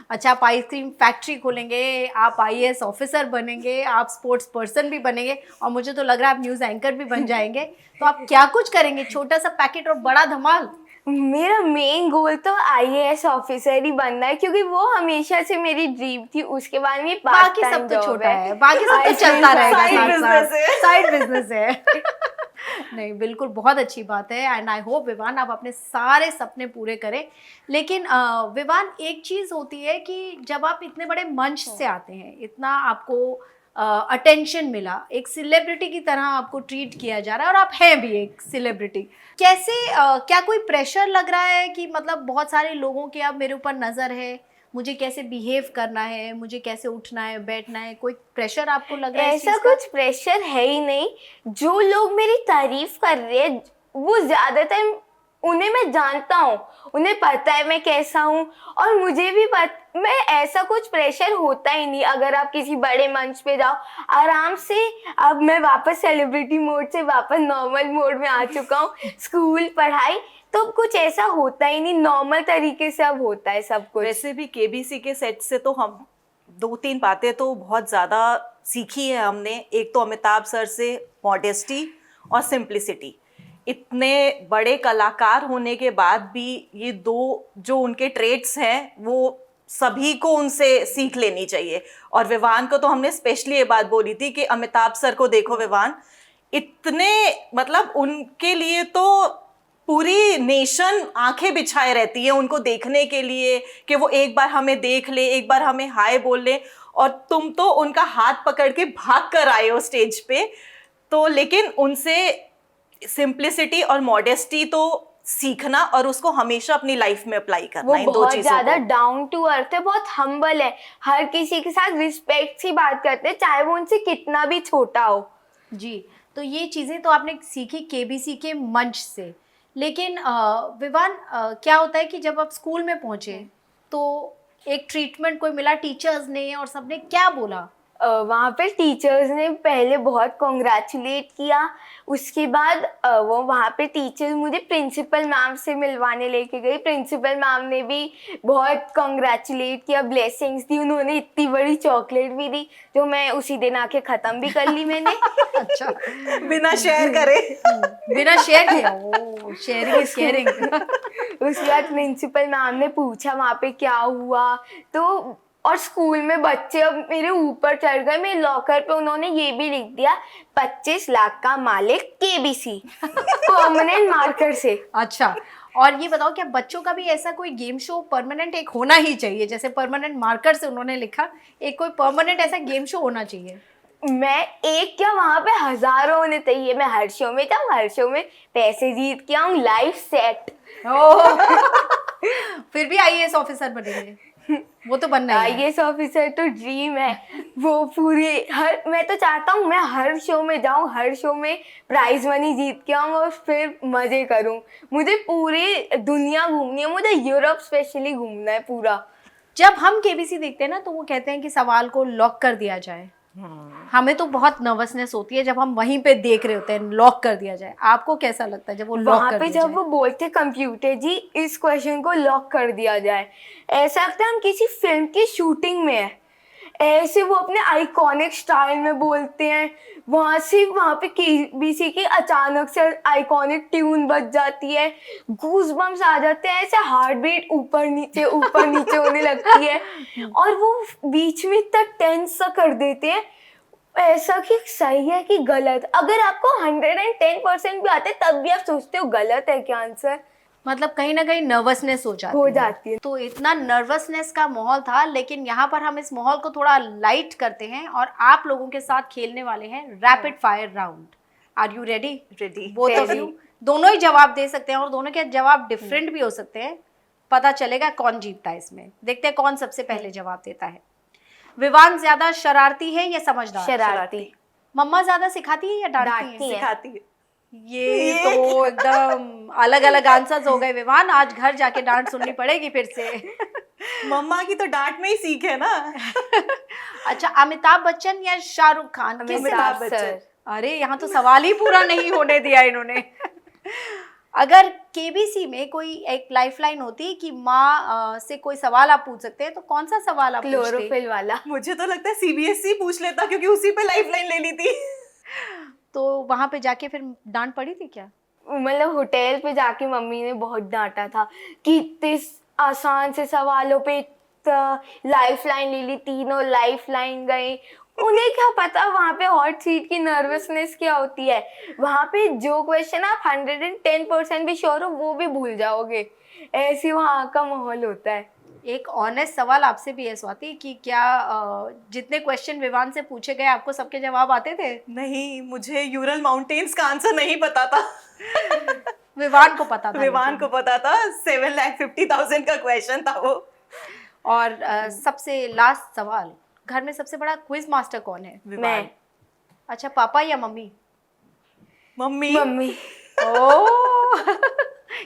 अच्छा, आप आइसक्रीम फैक्ट्री खोलेंगे, आप IAS ऑफिसर बनेंगे, आप स्पोर्ट्स पर्सन भी बनेंगे, और मुझे तो लग रहा है आप न्यूज़ एंकर भी बन जाएंगे। तो आप क्या कुछ करेंगे? छोटा सा पैकेट और बड़ा धमाल। मेरा मेन गोल तो IAS ऑफिसर ही बनना है, क्योंकि वो हमेशा से मेरी ड्रीम थी। उसके बाद में पार्ट बाकी टाइम सब तो जॉब छोटा है, है, बाकी सब तो चलता रहेगा, side business है। साइड बिजनेस है। नहीं, बिल्कुल बहुत अच्छी बात है। एंड आई होप विवान आप अपने सारे सपने पूरे करें। लेकिन विवान, एक चीज़ होती है कि जब आप इतने बड़े मंच से आते हैं, इतना आपको अटेंशन मिला, एक सेलिब्रिटी की तरह आपको ट्रीट किया जा रहा है, और आप हैं भी एक सेलिब्रिटी, कैसे क्या कोई प्रेशर लग रहा है कि मतलब बहुत सारे लोगों की अब मेरे ऊपर नज़र है, मुझे कैसे बिहेव करना है, मुझे कैसे उठना है, बैठना है, कोई प्रेशर आपको लग रहा है? ऐसा कुछ प्रेशर है ही नहीं। जो लोग मेरी तारीफ कर रहे हैं वो ज्यादातर, उन्हें मैं जानता हूँ, उन्हें पता है मैं कैसा हूँ, और मुझे भी मैं ऐसा कुछ प्रेशर होता ही नहीं। अगर आप किसी बड़े मंच पे जाओ आराम से, अब मैं वापस सेलिब्रिटी मोड से वापस नॉर्मल मोड में आ चुका हूँ। स्कूल पढ़ाई तो कुछ ऐसा होता ही नहीं, नॉर्मल तरीके से अब होता है सब कुछ। वैसे भी KBC के सेट से तो हम 2-3 बातें तो बहुत ज़्यादा सीखी है हमने। एक तो अमिताभ सर से मॉडेस्टी, और सिंप्लिसिटी। इतने बड़े कलाकार होने के बाद भी ये दो जो उनके ट्रेड्स हैं वो सभी को उनसे सीख लेनी चाहिए। और विवान को तो हमने स्पेशली ये बात बोली थी कि अमिताभ सर को देखो विवान, इतने मतलब उनके लिए तो पूरी नेशन आंखें बिछाए रहती है उनको देखने के लिए कि वो एक बार हमें देख ले, एक बार हमें हाय बोल ले। और तुम तो उनका हाथ पकड़ के भाग कर आए हो स्टेज पे, तो लेकिन उनसे सिंप्लिसिटी और मॉडेस्टी तो सीखना और उसको हमेशा अपनी लाइफ में अप्लाई करना, वो इन दो बहुत चीजों ज्यादा को। डाउन टू अर्थ है, बहुत हम्बल है, हर किसी के साथ रिस्पेक्ट से बात करते हैं चाहे वो उनसे कितना भी छोटा हो। जी, तो ये चीज़ें तो आपने सीखी केबीसी के मंच से, लेकिन विवान क्या होता है कि जब आप स्कूल में पहुंचे तो एक ट्रीटमेंट कोई मिला टीचर्स ने और सबने क्या बोला? वहाँ पे टीचर्स ने पहले बहुत कॉन्ग्रेचुलेट किया, उसके बाद वो वहाँ पे टीचर्स मुझे प्रिंसिपल मैम से मिलवाने लेके गई। प्रिंसिपल मैम ने भी बहुत कॉन्ग्रेचुलेट किया, ब्लेसिंग्स दी, उन्होंने इतनी बड़ी चॉकलेट भी दी जो मैं उसी दिन आके ख़त्म भी कर ली मैंने। अच्छा, बिना शेयर करे। बिना शेयर किया, ओ शेयरिंग इज केयरिंग। उसके बाद प्रिंसिपल मैम ने पूछा वहाँ पे क्या हुआ, तो और स्कूल में बच्चे अब मेरे ऊपर चढ़ गए, मेरे लॉकर पे उन्होंने ये भी लिख दिया 25 लाख का मालिक केबीसी परमानेंट मार्कर से। अच्छा, और ये बताओ क्या बच्चों का भी ऐसा कोई गेम शो परमानेंट एक होना ही चाहिए, जैसे परमानेंट मार्कर से उन्होंने लिखा, एक कोई परमानेंट ऐसा गेम शो होना चाहिए? मैं एक क्या वहाँ पे हजारों होने चाहिए, मैं हर शो में जाऊँ, हर शो में पैसे जीत के आऊँ, लाइफ सेट। फिर भी आईएएस ऑफिसर बनेंगे, वो तो बनना ही है। आईएएस ऑफिसर तो ड्रीम है, वो पूरे हर, मैं तो चाहता हूँ मैं हर शो में जाऊँ, हर शो में प्राइज मनी जीत के आऊँ और फिर मजे करूँ। मुझे पूरी दुनिया घूमनी है, मुझे यूरोप स्पेशली घूमना है पूरा। जब हम केबीसी देखते हैं ना तो वो कहते हैं कि सवाल को लॉक कर दिया जाए। हमें तो बहुत नर्वसनेस होती है जब हम वहीं पे देख रहे होते हैं, लॉक कर दिया जाए। आपको कैसा लगता है जब वो लॉक वहाँ कर पे दिया जब जाए? वो बोलते कंप्यूटर जी इस क्वेश्चन को लॉक कर दिया जाए, ऐसा लगता है हम किसी फिल्म की शूटिंग में है। ऐसे वो अपने आइकॉनिक स्टाइल में बोलते हैं, वहाँ पे केबीसी की अचानक से आइकॉनिक ट्यून बज जाती है, गूज़बम्स आ जाते हैं, ऐसे हार्ट बीट ऊपर नीचे होने लगती है और वो बीच में इतना टेंस सा कर देते हैं, ऐसा कि सही है कि गलत। अगर आपको 110% भी आते तब भी आप सोचते हो गलत है क्या आंसर, मतलब कहीं ना कहीं नर्वसनेस हो जाती है। तो इतना नर्वसनेस का माहौल था, लेकिन यहाँ पर हम इस माहौल को थोड़ा लाइट करते हैं और आप लोगों के साथ खेलने वाले हैं rapid fire round. Are you ready? Ready. Both of you दोनों ही जवाब दे सकते हैं और दोनों के जवाब डिफरेंट भी हो सकते हैं। पता चलेगा कौन जीतता है इसमें। देखते हैं कौन सबसे पहले जवाब देता है। विवान ज्यादा शरारती है या समझदार? शरारती। मम्मा ज्यादा सिखाती है या डांटती डांटती है? है। सिखाती है। ये तो एकदम अलग अलग आंसर्स हो गए विवान, आज घर जाके डांट सुननी पड़ेगी फिर से। मम्मा की तो डांट में ही सीख है ना। अच्छा, अमिताभ बच्चन या शाहरुख खान? अमिताभ बच्चन। अरे यहाँ तो सवाल ही पूरा नहीं होने दिया इन्होंने। अगर केबीसी में कोई एक लाइफलाइन होती कि माँ से कोई सवाल आप पूछ सकते हैं तो कौन सा सवाल आप पूछते? क्लोरोफिल वाला। मुझे तो लगता है सीबीएसई पूछ लेता क्योंकि उसी पे लाइफलाइन ले ली थी। तो वहां पे जाके फिर डांट पड़ी थी क्या? मतलब होटल पे जाके मम्मी ने बहुत डांटा था कि इतने आसान से सवालों पे लाइफ लाइन ले ली, तीनों लाइफ लाइन गए। उन्हें क्या पता वहाँ पे हॉट सीट की नर्वसनेस क्या होती है। वहाँ पे जो क्वेश्चन आप 110% भी श्योर हो वो भी भूल जाओगे, ऐसी वहाँ का माहौल होता है। एक ऑनेस्ट सवाल आपसे भी है स्वाति कि क्या जितने क्वेश्चन विवान से पूछे गए आपको सबके जवाब आते थे? नहीं, मुझे यूरल माउंटेन्स का आंसर नहीं पता था। विवान को पता था। विवान को पता था, 7,50,000 का क्वेश्चन था वो। और सबसे लास्ट सवाल, घर में सबसे बड़ा क्विज मास्टर कौन है? मैं। अच्छा, पापा या मम्मी? मम्मी। मम्मी। ओह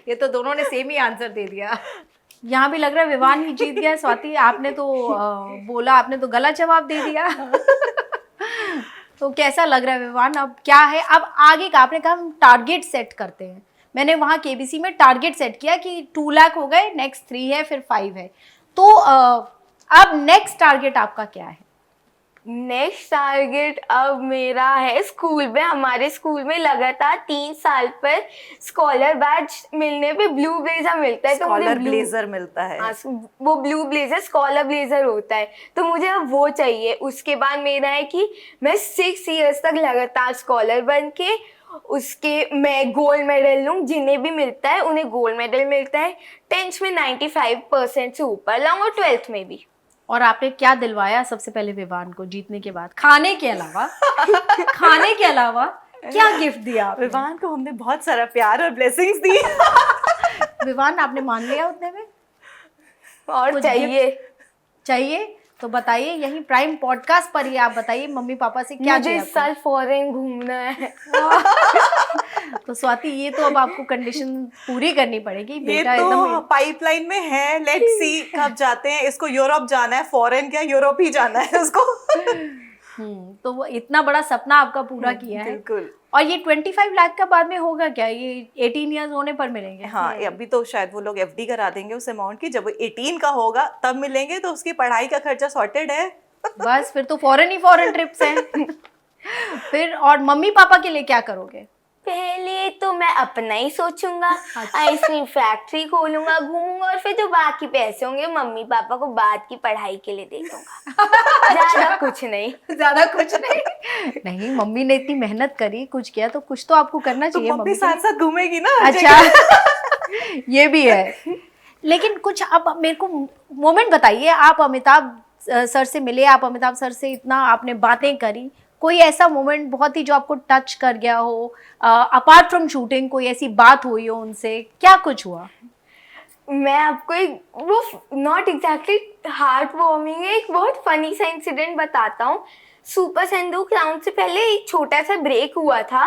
ये तो दोनों ने सेम ही आंसर दे दिया। यहाँ भी लग रहा है विवान ही जीत गया। स्वाति, आपने तो बोला, आपने तो गलत जवाब दे दिया। तो कैसा लग रहा है विवान? अब क्या है, अब आगे का? आपने कहा हम टारगेट सेट करते हैं, मैंने वहाँ केबीसी में टारगेट सेट किया कि 2 लाख हो गए, नेक्स्ट 3 है, फिर 5 है, तो अब नेक्स्ट टारगेट आपका क्या है? नेक्स्ट टारगेट अब मेरा है स्कूल में, हमारे स्कूल में लगातार 3 साल पर स्कॉलर बैच मिलने पे ब्लू ब्लेजर मिलता है, तो मुझे स्कॉलर ब्लेजर मिलता है। हाँ, वो ब्लू ब्लेजर स्कॉलर ब्लेजर होता है, तो मुझे अब वो चाहिए। उसके बाद मेरा है कि मैं 6 इयर्स तक लगातार स्कॉलर बन के उसके मैं गोल्ड मेडल लूँ, जिन्हें भी मिलता है उन्हें गोल्ड मेडल मिलता है। 10th में 95% से ऊपर लाऊं और 12th में भी। और आपने क्या दिलवाया सबसे पहले विवान को जीतने के बाद, खाने के अलावा खाने के अलावा क्या गिफ्ट दिया आपने? विवान को हमने बहुत सारा प्यार और ब्लेसिंग्स दी। विवान आपने मान लिया उतने में? और कुछ चाहिए तो बताइए, यही प्राइम पॉडकास्ट पर ही आप बताइए मम्मी पापा से क्या मुझे चाहिए आपको? साल फॉरेन घूमना है। तो स्वाति ये तो अब आपको कंडीशन पूरी करनी पड़ेगी, ये बेटा तो एकदम। पाइपलाइन में है, लेट्स सी कब जाते हैं। इसको यूरोप जाना है, फॉरेन क्या यूरोप ही जाना है उसको। तो वो इतना बड़ा सपना आपका पूरा किया है। बिल्कुल। और ये 25 लाख का बाद में होगा क्या? ये 18 इयर्स होने पर मिलेंगे? हाँ, अभी तो शायद वो लोग एफडी करा देंगे उस अमाउंट की, जब वो 18 का होगा तब मिलेंगे, तो उसकी पढ़ाई का खर्चा सॉर्टेड है। बस फिर तो फॉरेन ट्रिप्स हैं। फिर और मम्मी पापा के लिए क्या करोगे? पहले तो मैं अपना ही सोचूंगा, आइसक्रीम फैक्ट्री खोलूंगा, घूमूंगा, और फिर जो बाकी पैसे होंगे मम्मी पापा को बाद की पढ़ाई के लिए दे दूंगा। ज्यादा कुछ नहीं। ज्यादा कुछ नहीं, मम्मी ने इतनी मेहनत करी, कुछ किया, तो कुछ तो आपको करना तो चाहिए मम्मी मम्मी के साथ साथ घूमेगी ना। लिए। अच्छा ये भी है। लेकिन कुछ अब मेरे को मोमेंट बताइए, आप अमिताभ सर से मिले, आप अमिताभ सर से इतना आपने बातें करी, कोई ऐसा मोमेंट बहुत ही जो आपको टच कर गया हो, अपार्ट फ्रॉम शूटिंग कोई ऐसी बात हुई हो उनसे, क्या कुछ हुआ? मैं आपको एक वो नॉट एग्जैक्टली हार्ट वार्मिंग है, एक बहुत फनी सा इंसिडेंट बताता हूँ। सुपर संदूक राउंड से पहले एक छोटा सा ब्रेक हुआ था,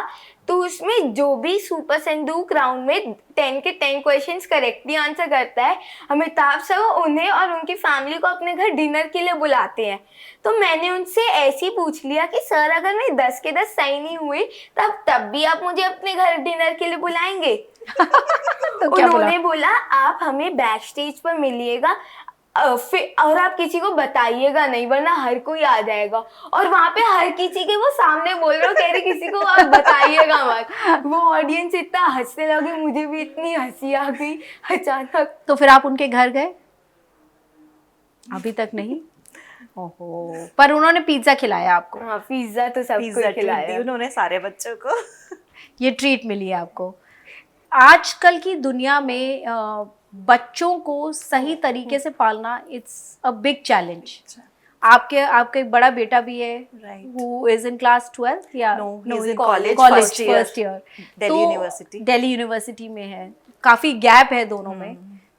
तो उसमें जो भी सुपर संदूक राउंड में 10 के 10 क्वेश्चंस करेक्टली आंसर करता है, अमिताभ सर उन्हें और उनकी फैमिली को अपने घर डिनर के लिए बुलाते हैं। तो मैंने उनसे ऐसे ही पूछ लिया कि सर अगर मैं 10 के 10 सही नहीं हुई तब भी आप मुझे अपने घर डिनर के लिए बुलाएंगे? तो क्या उन्होंने बोला आप हमें बैक स्टेज पर मिलिएगा, और आप किसी को बताइएगा नहीं वरना हर कोई आ जाएगा। और वहां पे हर किसी के वो सामने बोल रहे हो, कह रहे किसी को आप बताइएगा मत। वो ऑडियंस इतना हंसने लगी, मुझे भी इतनी हंसी आ गई अचानक। तो फिर आप उनके घर गए? अभी तक नहीं? ओहो, पर उन्होंने पिज्जा खिलाया आपको? हाँ, पिज्जा तो सबको खिलाया उन्होंने सारे बच्चों को। ये ट्रीट मिली है आपको। आजकल की दुनिया में बच्चों को सही तरीके से पालना इट्स अ बिग चैलेंज। आपके एक बड़ा बेटा भी है, who is in class 12th या No, no, he's in college college, first year Delhi University. Delhi university में है, काफी गैप है दोनों में।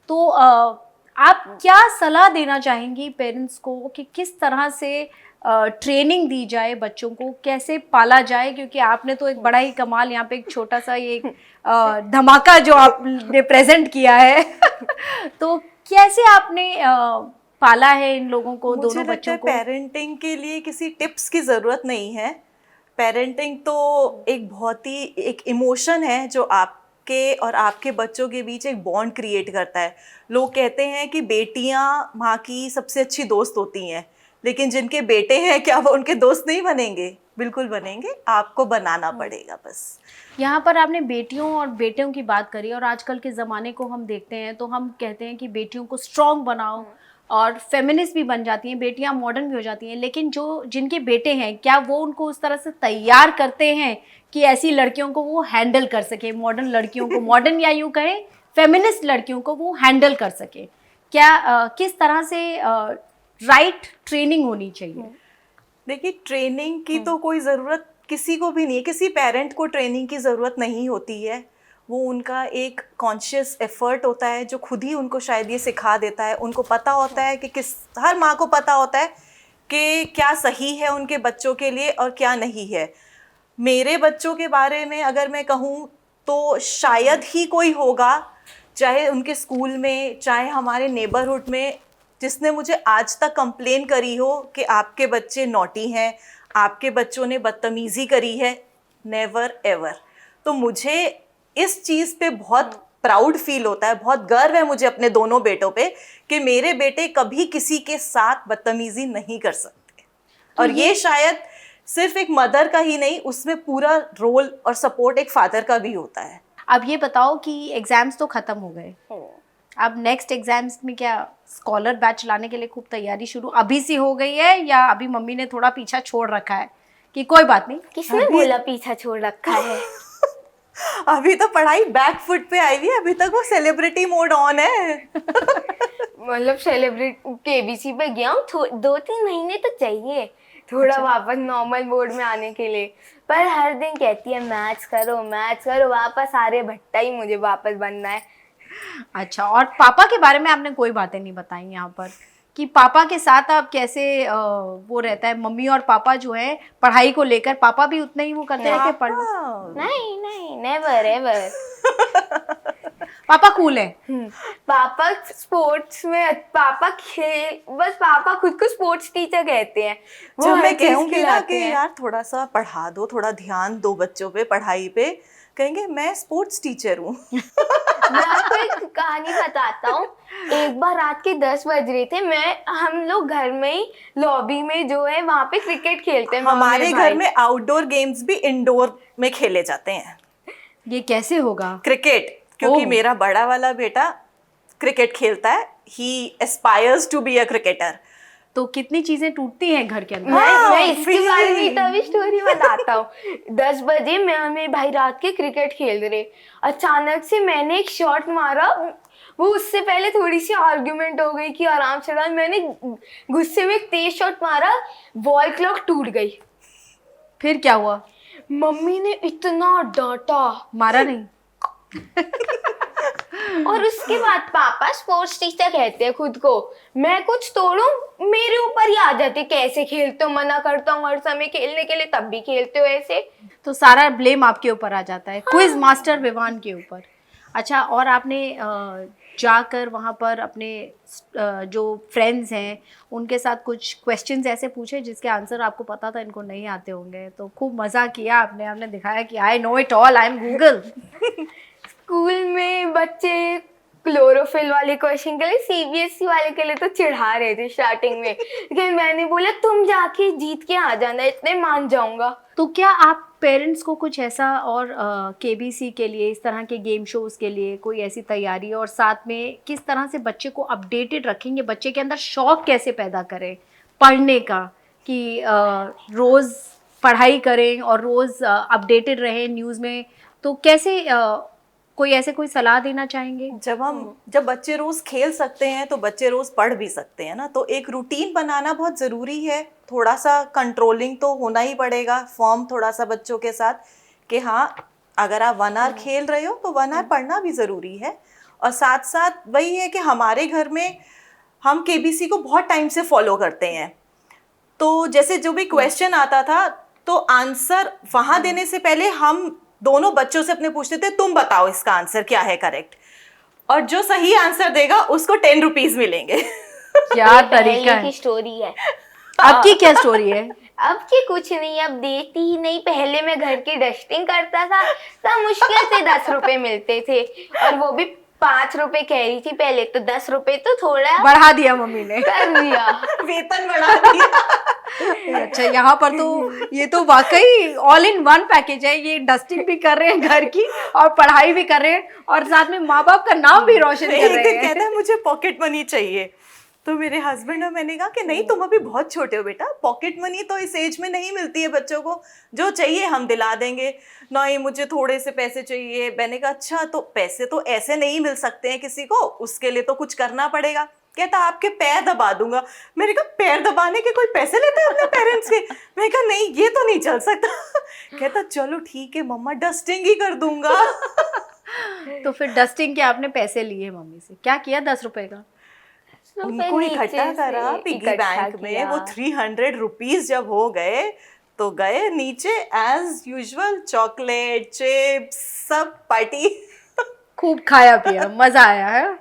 तो आप क्या सलाह देना चाहेंगी पेरेंट्स को कि किस तरह से ट्रेनिंग दी जाए बच्चों को, कैसे पाला जाए? क्योंकि आपने तो एक बड़ा ही कमाल यहाँ पे एक छोटा सा ये धमाका जो आपने प्रेजेंट किया है तो कैसे आपने पाला है इन लोगों को, दोनों बच्चों को? पेरेंटिंग के लिए किसी टिप्स की ज़रूरत नहीं है। पेरेंटिंग तो एक बहुत ही एक इमोशन है जो आपके और आपके बच्चों के बीच एक बॉन्ड क्रिएट करता है। लोग कहते हैं कि बेटियां माँ की सबसे अच्छी दोस्त होती हैं, लेकिन जिनके बेटे हैं क्या वो उनके दोस्त नहीं बनेंगे? बिल्कुल बनेंगे, आपको बनाना पड़ेगा बस। यहाँ पर आपने बेटियों और बेटियों की बात करी, और आजकल के ज़माने को हम देखते हैं तो हम कहते हैं कि बेटियों को स्ट्रॉन्ग बनाओ, और फेमिनिस्ट भी बन जाती हैं बेटियां, मॉडर्न भी हो जाती हैं, लेकिन जिनके बेटे हैं क्या वो उनको उस तरह से तैयार करते हैं कि ऐसी लड़कियों को वो हैंडल कर सके, मॉडर्न लड़कियों को, मॉडर्न या यूँ कहें फेमिनिस्ट लड़कियों को वो हैंडल कर सके? क्या किस तरह से राइट ट्रेनिंग होनी चाहिए? देखिए, ट्रेनिंग की तो कोई ज़रूरत किसी को भी नहीं है, किसी पेरेंट को ट्रेनिंग की ज़रूरत नहीं होती है। वो उनका एक कॉन्शियस एफर्ट होता है जो खुद ही उनको शायद ये सिखा देता है। उनको पता होता है कि हर माँ को पता होता है कि क्या सही है उनके बच्चों के लिए और क्या नहीं है। मेरे बच्चों के बारे में अगर मैं कहूँ तो शायद ही कोई होगा, चाहे उनके स्कूल में चाहे हमारे नेबरहुड में, जिसने मुझे आज तक कंप्लेन करी हो कि आपके बच्चे नॉटी हैं, आपके बच्चों ने बदतमीज़ी करी है। Never ever. तो मुझे इस चीज़ पे बहुत प्राउड फील होता है, बहुत गर्व है मुझे अपने दोनों बेटों पे कि मेरे बेटे कभी किसी के साथ बदतमीज़ी नहीं कर सकते। और ये शायद सिर्फ एक मदर का ही नहीं, उसमें पूरा रोल और सपोर्ट एक फादर का भी होता है। अब ये बताओ कि एग्जाम्स तो खत्म हो गए, अब नेक्स्ट एग्जाम्स में क्या स्कॉलर बैच लाने के लिए खूब तैयारी शुरू अभी से हो गई है, या अभी मम्मी ने थोड़ा पीछा छोड़ रखा है कि कोई बात नहीं? किसने बोला पीछा छोड़ रखा है? अभी तो पढ़ाई बैक फुट पे आई हुई है, अभी तक वो सेलिब्रिटी मोड ऑन है। मतलब सेलिब्रेट केबीसी पे गया हूँ, 2-3 महीने तो चाहिए थोड़ा वापस नॉर्मल मोड में आने के लिए। पर हर दिन कहती है मैथ्स करो, वापस सारे भट्टा ही मुझे वापस बनना है। अच्छा, और पापा के बारे में आपने कोई बातें नहीं बताई यहाँ पर कि पापा के साथ आप कैसे वो रहता है? मम्मी और पापा जो है पढ़ाई को लेकर, पापा भी उतना ही वो करते हैं कि पढ़ लो? नहीं, नेवर एवर। पापा कूल है। पापा स्पोर्ट्स में बस पापा खुद को स्पोर्ट्स टीचर कहते हैं। वो जब हर मैं चीज़ कहूंगी ना खिलाते कि हैं। यार थोड़ा सा पढ़ा दो, थोड़ा ध्यान दो बच्चों पे, पढ़ाई पे, कहेंगे मैं स्पोर्ट्स टीचर हूँ। मैं आपको एक कहानी बताता हूँ। एक बार रात के 10 बज रहे थे, हम लोग घर में ही लॉबी में जो है वहाँ पे क्रिकेट खेलते हैं। हमारे घर में आउटडोर गेम्स भी इंडोर में खेले जाते हैं। ये कैसे होगा? क्रिकेट, क्योंकि ओह। मेरा बड़ा वाला बेटा क्रिकेट खेलता है, he aspires to be a cricketer. तो कितनी चीजें टूटती हैं घर के अंदर? मैं इसके बारे में तभी स्टोरी बताता हूँ। 10 बजे मैं और मेरे भाई रात के क्रिकेट खेल रहे, अचानक से मैंने एक शॉट मारा, वो उससे पहले थोड़ी सी आर्ग्यूमेंट हो गई कि आराम से डाल, मैंने गुस्से में एक तेज शॉट मारा, वॉल क्लॉक टूट गई। फिर क्या हुआ? मम्मी ने इतना डांटा, मारा नहीं? और उसके बाद पापा स्पोर्ट्स टीचर कहते हैं खुद को। मैं कुछ तोड़ूं मेरे ऊपर ही आ जाते, कैसे खेलते हो, मना करता हूँ हर समय खेलने के लिए, तब भी खेलते हो ऐसे। तो सारा ब्लेम आपके ऊपर आ जाता है, क्विज मास्टर विवान के ऊपर। अच्छा, और आपने जाकर वहाँ पर अपने जो फ्रेंड्स हैं उनके साथ कुछ क्वेश्चंस ऐसे पूछे जिसके आंसर आपको पता था इनको नहीं आते होंगे, तो खूब मज़ा किया आपने दिखाया कि I know it all, I am Google. School में बच्चे क्लोरोफिल वाले क्वेश्चन के लिए, सीबीएसई वाले के लिए तो चिढ़ा रहे थे स्टार्टिंग में, लेकिन मैंने बोला तुम जाके जीत के आ जाना, इतने मान जाऊंगा। तो क्या आप पेरेंट्स को कुछ ऐसा और केबीसी के लिए, इस तरह के गेम शोज़ के लिए कोई ऐसी तैयारी, और साथ में किस तरह से बच्चे को अपडेटेड रखेंगे, बच्चे के अंदर शौक कैसे पैदा करें पढ़ने का, कि रोज़ पढ़ाई करें और रोज़ अपडेटेड रहें न्यूज़ में, तो कैसे कोई सलाह देना चाहेंगे? जब बच्चे रोज खेल सकते हैं तो बच्चे रोज पढ़ भी सकते हैं ना, तो एक रूटीन बनाना बहुत ज़रूरी है। थोड़ा सा कंट्रोलिंग तो होना ही पड़ेगा, फॉर्म थोड़ा सा बच्चों के साथ, कि हाँ अगर आप 1 आवर खेल रहे हो तो 1 आवर पढ़ना भी ज़रूरी है। और साथ साथ वही है कि हमारे घर में हम केबीसी को बहुत टाइम से फॉलो करते हैं, तो जैसे जो भी क्वेश्चन आता था तो आंसर वहाँ देने से पहले हम दोनों बच्चों से अपने पूछते थे तुम बताओ इसका आंसर क्या है करेक्ट, और जो सही आंसर देगा उसको 10 रुपीज मिलेंगे। क्या तरीका है? की स्टोरी है। आपकी क्या स्टोरी है? अब की कुछ नहीं, अब देती ही नहीं। पहले मैं घर की डस्टिंग करता था तब मुश्किल से 10 रुपए मिलते थे, और वो भी 5 रुपए कह रही थी पहले, तो 10 रुपए तो थोड़ा बढ़ा दिया मम्मी ने, कर दिया, वेतन बढ़ा दिया। अच्छा, यहाँ पर तो ये तो वाकई ऑल इन वन पैकेज है, ये डस्टिंग भी कर रहे हैं घर की और पढ़ाई भी कर रहे हैं और साथ में माँ बाप का नाम भी रोशन कर एक रहे दिन हैं। कहता है मुझे पॉकेट मनी चाहिए, तो मेरे हस्बैंड और मैंने कहा कि नहीं तुम अभी बहुत छोटे हो बेटा, पॉकेट मनी तो इस एज में नहीं मिलती है बच्चों को, जो चाहिए हम दिला देंगे। नहीं मुझे थोड़े से पैसे चाहिए। मैंने कहा अच्छा, तो पैसे तो ऐसे नहीं मिल सकते हैं किसी को, उसके लिए तो कुछ करना पड़ेगा। कहता आपके पैर दबा दूंगा। मैंने कहा पैर दबाने के कोई पैसे लेते हैं अपने पेरेंट्स के? मैंने कहा नहीं ये तो नहीं चल सकता। कहता चलो ठीक है मम्मा, डस्टिंग ही कर दूंगा। तो फिर डस्टिंग के आपने पैसे लिए मम्मी से, क्या किया 10 रुपए का? उनको इकट्ठा करा पिगी बैंक में। वो 300 रुपीज जब हो गए तो गए नीचे, एज यूजुअल चॉकलेट चिप्स सब पार्टी। खूब खाया पिया, मजा आया है।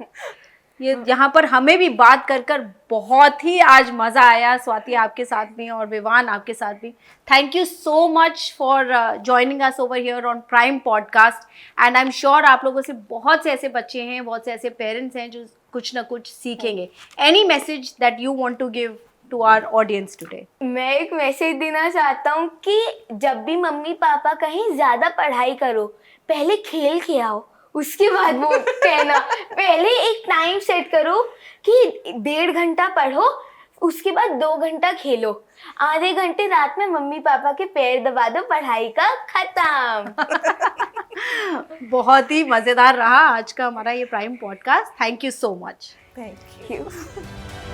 ये यहाँ पर हमें भी बात कर कर बहुत ही आज मज़ा आया, स्वाति आपके साथ भी और विवान आपके साथ भी। Thank you so much for joining us over here on prime podcast, and I am sure आप लोगों से बहुत से ऐसे बच्चे हैं, बहुत से ऐसे पेरेंट्स हैं जो कुछ ना कुछ सीखेंगे। Any message that you want to give to our audience today? मैं एक मैसेज देना चाहता हूँ कि जब भी मम्मी पापा कहीं ज्यादा पढ़ाई करो, पहले खेल के आओ, उसके बाद वो कहना। पहले एक टाइम सेट करो कि 1.5 घंटा पढ़ो, उसके बाद 2 घंटा खेलो, आधे घंटे रात में मम्मी पापा के पैर दबा दो, पढ़ाई का खत्म। बहुत ही मजेदार रहा आज का हमारा ये prime podcast. Thank you so much. Thank you.